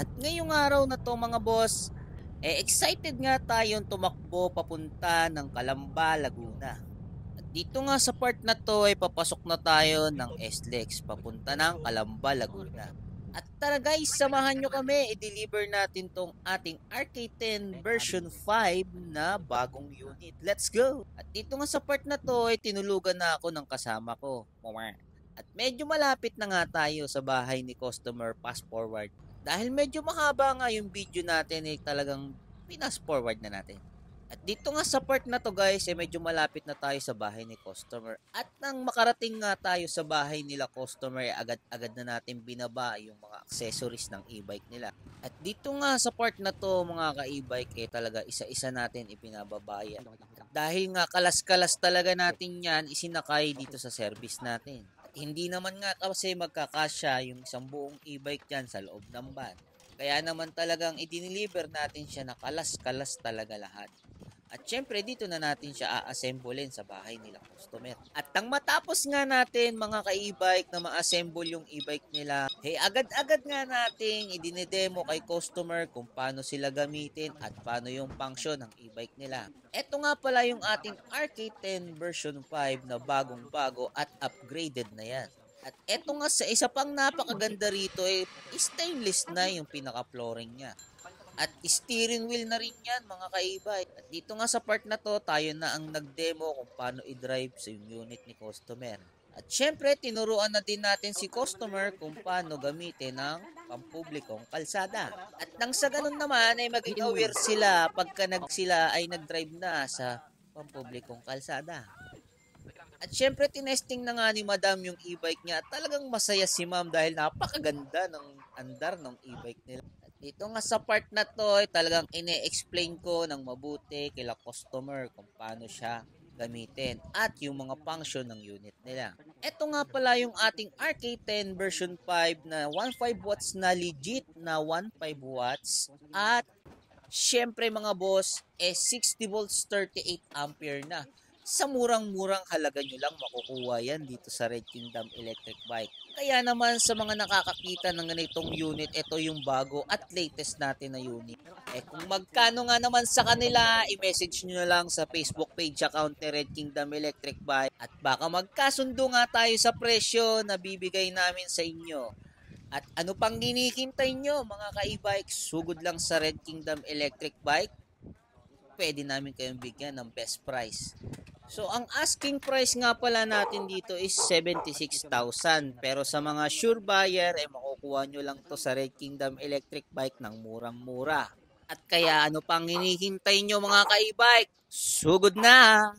At ngayong araw na to mga boss, excited nga tayong tumakbo papunta ng Calamba, Laguna. At dito nga sa part na to ay papasok na tayo ng SLEX papunta ng Calamba, Laguna. At tara guys, samahan nyo kami, i-deliver natin tong ating RK10 version 5 na bagong unit. Let's go! At dito nga sa part na to ay tinulugan na ako ng kasama ko. At medyo malapit na nga tayo sa bahay ni customer fast forward. Dahil medyo mahaba nga yung video natin talagang pinas forward na natin. At dito nga sa part na to guys medyo malapit na tayo sa bahay ni customer. At nang makarating nga tayo sa bahay nila customer agad-agad na natin binaba yung mga accessories ng e-bike nila. At dito nga sa part na to mga ka-e-bike talaga isa-isa natin ipinababa yan. Dahil nga kalas-kalas talaga natin yan isinakay dito sa service natin. Hindi naman nga kasi magkakasya yung isang buong e-bike dyan sa loob ng van. Kaya naman talagang i-deliver natin siya na kalas-kalas talaga lahat. At syempre dito na natin siya a-assemblein sa bahay nila customer. At nang matapos nga natin mga ka-e-bike na ma-assemble yung e-bike nila, agad-agad nga nating idinedemo kay customer kung paano sila gamitin at paano yung function ng e-bike nila. Ito nga pala yung ating RK10 version 5 na bagong-bago at upgraded na yan. At eto nga sa isa pang napakaganda rito stainless na yung pinaka-flooring niya. At steering wheel na rin yan mga kaibay. At dito nga sa part na to, tayo na ang nag-demo kung paano i-drive sa yung unit ni customer. At syempre, tinuruan na din natin si customer kung paano gamitin ang pampublikong kalsada. At nang sa ganun naman ay maging aware sila pagka sila ay nag-drive na sa pampublikong kalsada. At syempre, tinesting na nga ni Madam yung e-bike niya. At talagang masaya si Ma'am dahil napakaganda ng andar ng e-bike nila. Dito nga sa part na to ay talagang ine-explain ko ng mabuti kila customer kung paano siya gamitin at yung mga function ng unit nila. Ito nga pala yung ating RK10 version 5 na 1.5 watts na legit na 1.5 watts at syempre mga boss 60 volts 38 ampere na. Sa murang-murang halaga nyo lang makukuha yan dito sa Red Kingdom Electric Bike. Kaya naman sa mga nakakakita ng ganitong unit, ito yung bago at latest natin na unit. Kung magkano nga naman sa kanila, i-message nyo na lang sa Facebook page account ni Red Kingdom Electric Bike. At baka magkasundo nga tayo sa presyo na bibigay namin sa inyo. At ano pang hinihintay nyo mga ka-e-bike, sugod lang sa Red Kingdom Electric Bike. Pwede namin kayong bigyan ng best price. So, ang asking price nga pala natin dito is 76,000. Pero sa mga sure buyer, makukuha nyo lang to sa Red Kingdom Electric Bike ng murang-mura. At kaya ano pang hinihintay nyo mga ka-e-bike? Sugod na!